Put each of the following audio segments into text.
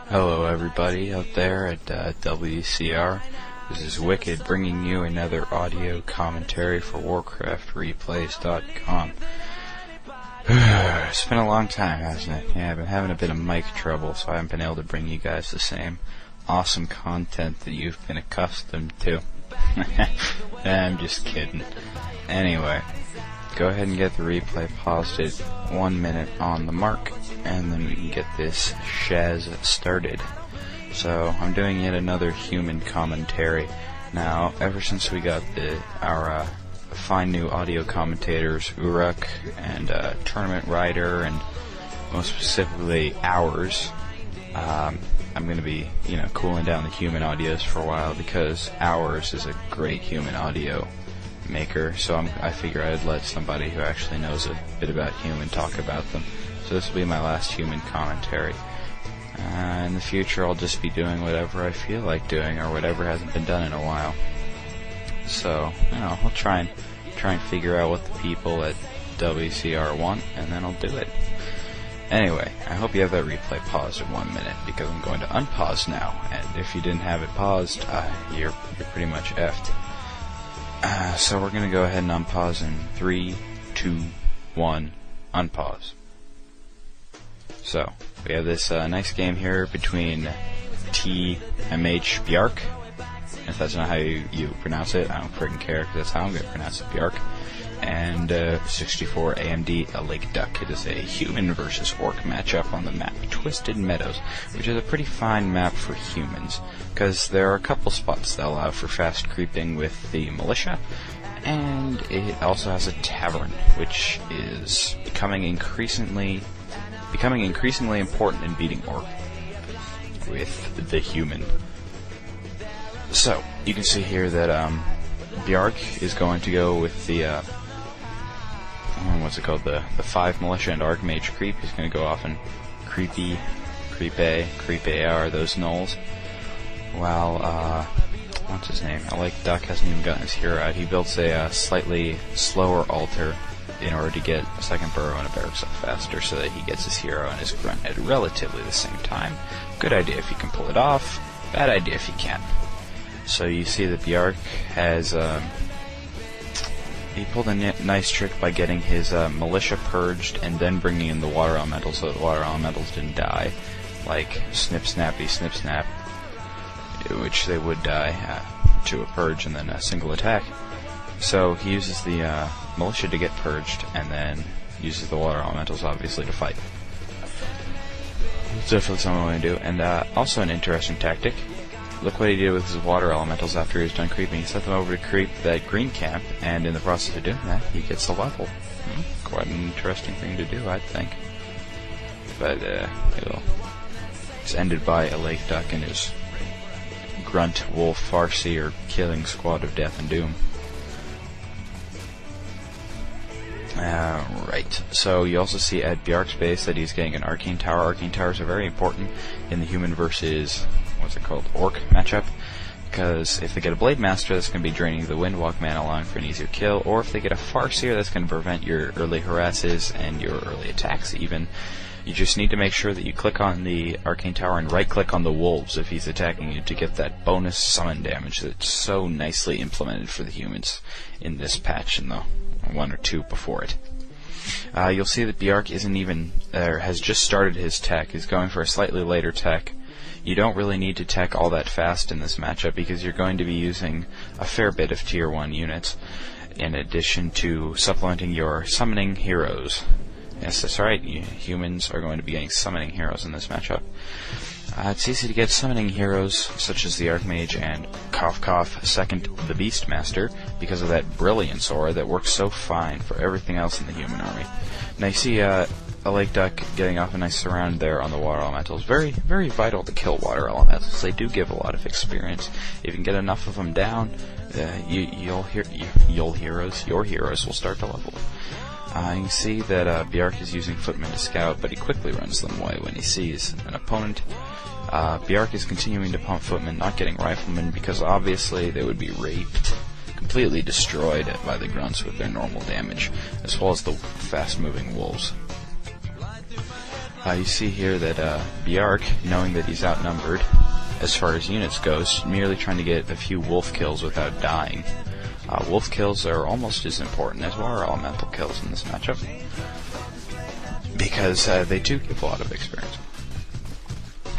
Hello everybody out there at WCR. This is Wick3d bringing you another audio commentary for WarcraftReplays.com. It's been a long time, hasn't it? Yeah, I've been having a bit of mic trouble, so I haven't been able to bring you guys the same awesome content that you've been accustomed to. I'm just kidding. Anyway, go ahead and get the replay paused at 1 minute on the mark, and then we can get this shaz started. So, I'm doing yet another human commentary. Now, ever since we got our fine new audio commentators, Uruk and Tournament Rider, and most specifically ours, I'm going to be, cooling down the human audios for a while, because ours is a great human audio maker, so I figure I'd let somebody who actually knows a bit about human talk about them. So this will be my last human commentary. In the future, I'll just be doing whatever I feel like doing, or whatever hasn't been done in a while. So, I'll try and figure out what the people at WCR want, and then I'll do it. Anyway, I hope you have that replay paused at 1 minute, because I'm going to unpause now, and if you didn't have it paused, you're pretty much effed. So we're going to go ahead and unpause in 3, 2, 1, unpause. So, we have this nice game here between TMH Bjark. If that's not how you pronounce it, I don't freaking care, because that's how I'm going to pronounce it, Bjark. And 64 AMD, a Lake Duck. It is a human versus orc matchup on the map Twisted Meadows, which is a pretty fine map for humans, because there are a couple spots that allow for fast creeping with the militia, and it also has a tavern, which is becoming increasingly important in beating orc with the human. So, you can see here that Bjark is going to go with the the 5 militia and archmage creep. He's going to go off and creep A, those gnolls. While what's his name? Lake Duck hasn't even gotten his hero out. He builds a slightly slower altar in order to get a second burrow and a barracks up faster, so that he gets his hero and his grunt at relatively the same time. Good idea if you can pull it off. Bad idea if you can't. So you see that Bjark has he pulled a nice trick by getting his militia purged and then bringing in the water elementals, so that the water elementals didn't die, like Snip Snappy Snip Snap, which they would die to a purge and then a single attack. So he uses the militia to get purged, and then uses the water elementals obviously to fight. It's definitely something I want to do, and also an interesting tactic. Look what he did with his water elementals after he was done creeping. He sent them over to creep that green camp, and in the process of doing that, he gets a level. Quite an interesting thing to do, I'd think. But it's ended by a Lake Duck and his grunt wolf farseer killing squad of death and doom. Right, so you also see at Bjark's base that he's getting an arcane tower. Arcane towers are very important in the human versus orc matchup, because if they get a Blade Master, that's going to be draining the Windwalk mana, allowing for an easier kill, or if they get a Farseer, that's going to prevent your early harasses and your early attacks even. You just need to make sure that you click on the Arcane Tower and right-click on the Wolves if he's attacking you to get that bonus summon damage that's so nicely implemented for the humans in this patch and the 1 or 2 before it. You'll see that Bjark has just started his tech. He's going for a slightly later tech. You don't really need to tech all that fast in this matchup, because you're going to be using a fair bit of tier 1 units, in addition to supplementing your summoning heroes. Yes, that's right, humans are going to be getting summoning heroes in this matchup. It's easy to get summoning heroes, such as the Archmage and second the Beastmaster, because of that Brilliance aura that works so fine for everything else in the human army. Now you see a Lake Duck getting off a nice surround there on the water elementals. Very, very vital to kill water elementals. They do give a lot of experience. If you can get enough of them down, your heroes will start to level. You can see that Bjark is using footmen to scout, but he quickly runs them away when he sees an opponent. Bjark is continuing to pump footmen, not getting riflemen, because obviously they would be raped, completely destroyed by the grunts with their normal damage, as well as the fast-moving wolves. You see here that Bjark, knowing that he's outnumbered as far as units goes, merely trying to get a few wolf kills without dying. Wolf kills are almost as important as water elemental kills in this matchup, because they do give a lot of experience.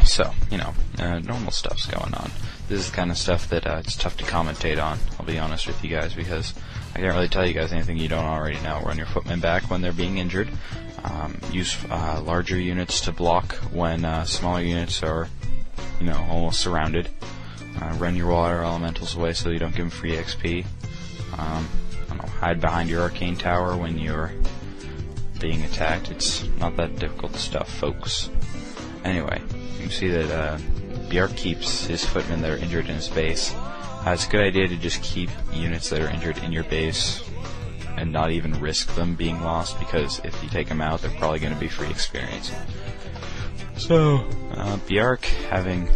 So, you know, normal stuff's going on. This is the kind of stuff that it's tough to commentate on, I'll be honest with you guys, because I can't really tell you guys anything you don't already know. Run your footmen back when they're being injured. Use larger units to block when smaller units are, you know, almost surrounded. Run your water elementals away so you don't give them free XP. I don't know, hide behind your arcane tower when you're being attacked. It's not that difficult stuff, folks. Anyway, you can see that Bjark keeps his footmen that are injured in his base. It's a good idea to just keep units that are injured in your base and not even risk them being lost, because if you take them out, they're probably going to be free experience. So, Bjark, having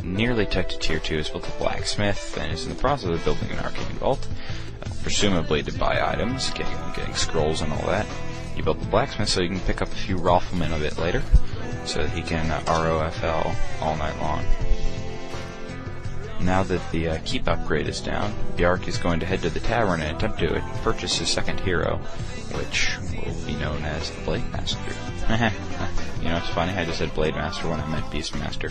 nearly tech to tier 2, has built a blacksmith and is in the process of building an arcane vault, presumably to buy items, getting scrolls and all that. He built the blacksmith so you can pick up a few riflemen a bit later, so that he can ROFL all night long. Now that the keep upgrade is down, Bjark is going to head to the tavern and attempt to purchase his second hero, which will be known as the Blade Master. You know, it's funny, I just said Blade Master when I meant Beast Master.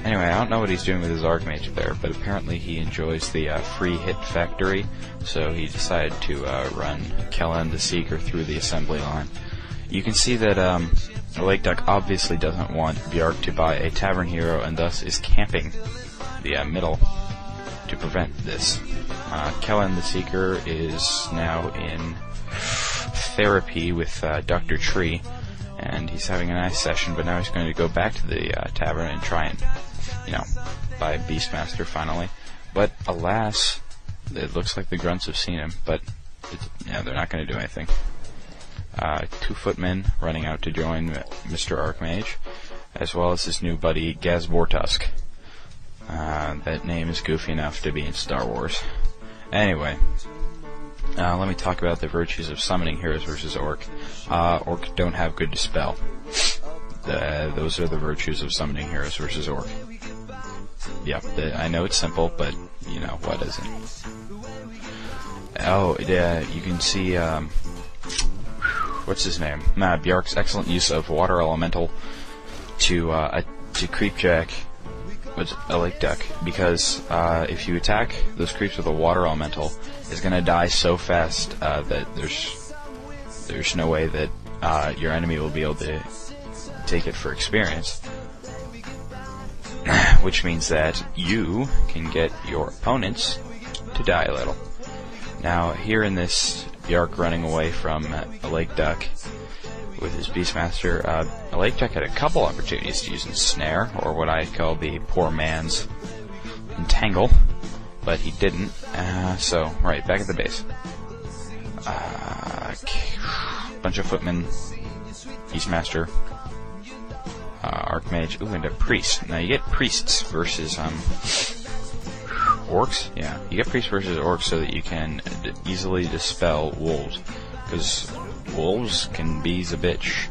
Anyway, I don't know what he's doing with his Archmage there, but apparently he enjoys the free hit factory, so he decided to run Kellen the Seeker through the assembly line. You can see that Lake Duck obviously doesn't want Bjark to buy a tavern hero, and thus is camping the middle to prevent this. Kellen the Seeker is now in therapy with Dr. Tree, and he's having a nice session, but now he's going to go back to the tavern and try and, you know, buy Beastmaster finally. But alas, it looks like the grunts have seen him, but yeah, they're not going to do anything. 2 footmen running out to join Mr. Archmage, as well as his new buddy Gazbortusk. That name is goofy enough to be in Star Wars. Anyway, let me talk about the virtues of summoning heroes versus Orc. Orc don't have good dispel. Those are the virtues of summoning heroes versus Orc. Yep, I know it's simple, but, you know, what isn't? Oh, yeah, you can see, what's his name? Bjark's excellent use of water elemental to creepjack a Lake Duck, because if you attack those creeps with a water elemental, it's going to die so fast that there's no way that your enemy will be able to take it for experience. Which means that you can get your opponents to die a little. Now, here in this Bjark running away from a Lake Duck with his Beastmaster, a Lake Duck had a couple opportunities to use Ensnare, or what I call the poor man's Entangle, but he didn't. So, right, back at the base. Bunch of footmen, Beastmaster, Archmage, ooh, and a priest. Now you get priests versus orcs. Yeah, you get priests versus orcs so that you can easily dispel wolves, because wolves can be a bitch.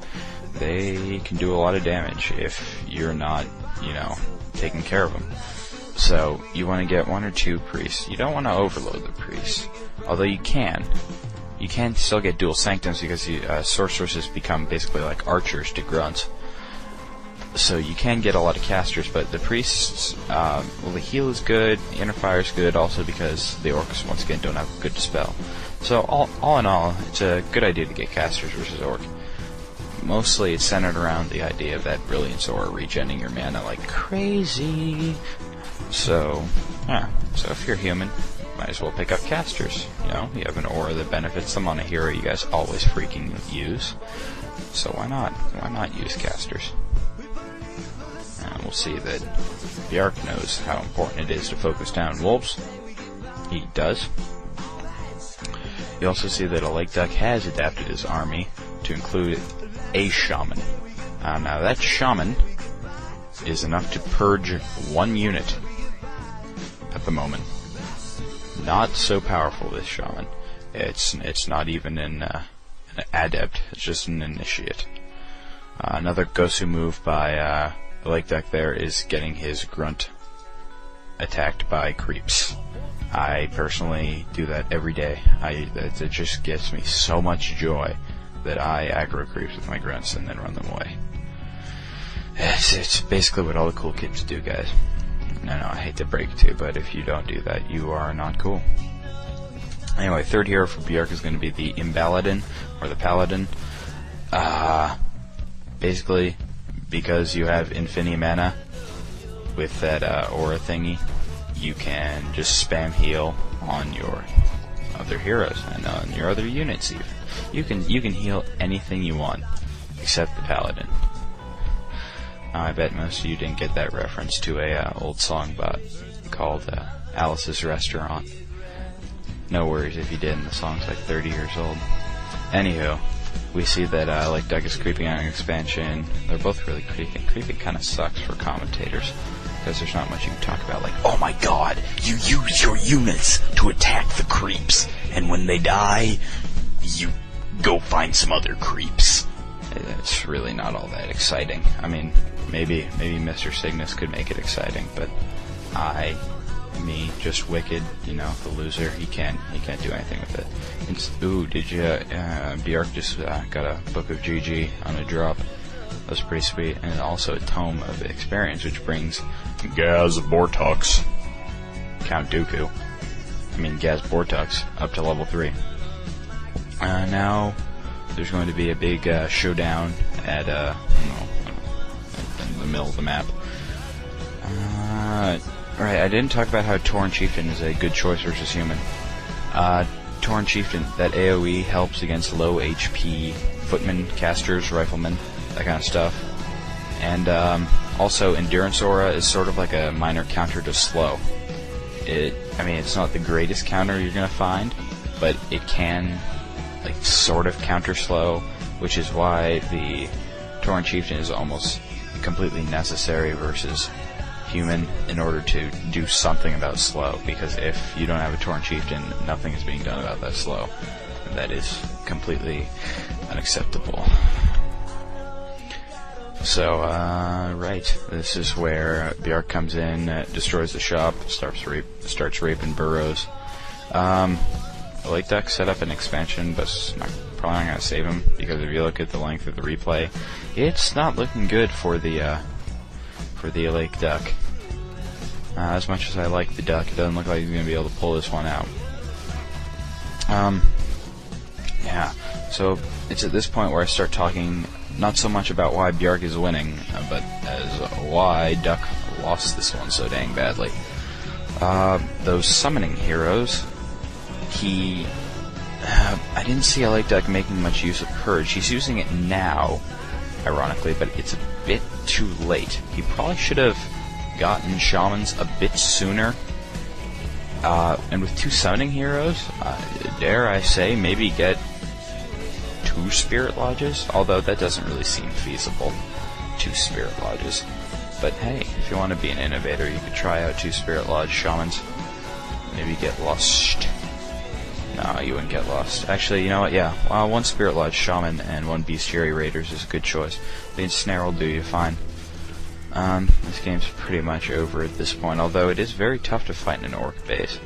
They can do a lot of damage if you're not, you know, taking care of them. So you want to get 1 or 2 priests. You don't want to overload the priests, although you can. You can still get dual sanctums because sorceresses become basically like archers to grunts. So you can get a lot of casters, but the priests, well, the heal is good, the inner fire is good, also because the orcs, once again, don't have good dispel. So all in all, it's a good idea to get casters versus orc. Mostly it's centered around the idea of that brilliance aura regenning your mana like crazy. So, yeah, so if you're human, you might as well pick up casters. You know, you have an aura that benefits them on a hero you guys always freaking use. So why not? Why not use casters? And we'll see that Bjark knows how important it is to focus down wolves. He does. You also see that a Lake Duck has adapted his army to include a shaman. Now that shaman is enough to purge 1 unit at the moment. Not so powerful, this shaman. It's not even an adept, it's just an initiate. Another Gosu move by the Lake Duck there is getting his grunt attacked by creeps. I personally do that every day. It just gives me so much joy that I aggro creeps with my grunts and then run them away. It's basically what all the cool kids do, guys. I know, I hate to break it to you, but if you don't do that, you are not cool. Anyway, third hero for Bjork is going to be the Imbaladin, or the Paladin. Basically, because you have infinity mana with that aura thingy, you can just spam heal on your other heroes and on your other units even. You can heal anything you want, except the Paladin. I bet most of you didn't get that reference to a old song called Alice's Restaurant. No worries if you didn't, the song's like 30 years old. Anywho, we see that Lake Duck is creeping on an expansion. They're both really creeping. Creeping kind of sucks for commentators, because there's not much you can talk about, like, oh my god, you use your units to attack the creeps, and when they die, you go find some other creeps. It's really not all that exciting. I mean, maybe Mr. Cygnus could make it exciting, but just Wicked, the loser, he can't do anything with it. Ooh, did you, Bjork just got a Book of GG on a drop. That was pretty sweet, and also a Tome of Experience, which brings Gaz Bortux, Count Dooku, Gaz Bortux, up to level 3. Now, there's going to be a big showdown at, in the middle of the map. Right, I didn't talk about how Tauren Chieftain is a good choice versus human. Tauren Chieftain, that AoE helps against low HP footmen, casters, riflemen, that kind of stuff. And also, Endurance Aura is sort of like a minor counter to slow. It's not the greatest counter you're going to find, but it can, sort of counter slow, which is why the Tauren Chieftain is almost completely necessary versus human in order to do something about slow, because if you don't have a Tauren Chieftain, nothing is being done about that slow. And that is completely unacceptable. So, right, this is where Bjork comes in, destroys the shop, starts raping burrows. Lake Duck set up an expansion, but probably not going to save him, because if you look at the length of the replay, it's not looking good for the Lake Duck. As much as I like the Duck, it doesn't look like he's going to be able to pull this one out. Yeah, so it's at this point where I start talking not so much about why Bjork is winning, but as why Duck lost this one so dang badly. Those summoning heroes, I didn't see Lake Duck making much use of Purge. He's using it now, ironically, but it's a bit too late. He probably should have gotten Shamans a bit sooner. And with 2 summoning heroes, dare I say, maybe get 2 Spirit Lodges, although that doesn't really seem feasible, 2 Spirit Lodges. But hey, if you want to be an innovator, you could try out 2 Spirit Lodge Shamans. Maybe get lost. No, you wouldn't get lost. Actually, you know what, yeah, 1 Spirit Lodge Shaman and 1 Bestiary Raiders is a good choice. The Ensnare will do you fine. This game's pretty much over at this point, although it is very tough to fight in an Orc base.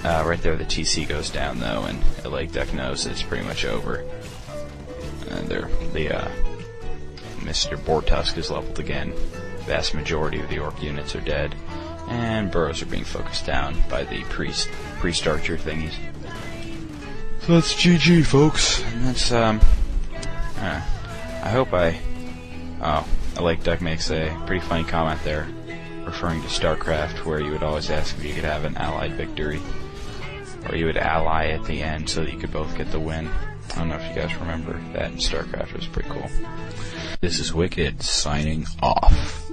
Right there the TC goes down though, and the Lake Duck knows that it's pretty much over. And Mr. Bortusk is leveled again. Vast majority of the Orc units are dead, and burrows are being focused down by the priest archer thingies. So that's GG, folks. And that's, I hope Lake Duck makes a pretty funny comment there, referring to StarCraft, where you would always ask if you could have an allied victory, or you would ally at the end so that you could both get the win. I don't know if you guys remember that in StarCraft. It was pretty cool. This is Wicked, signing off.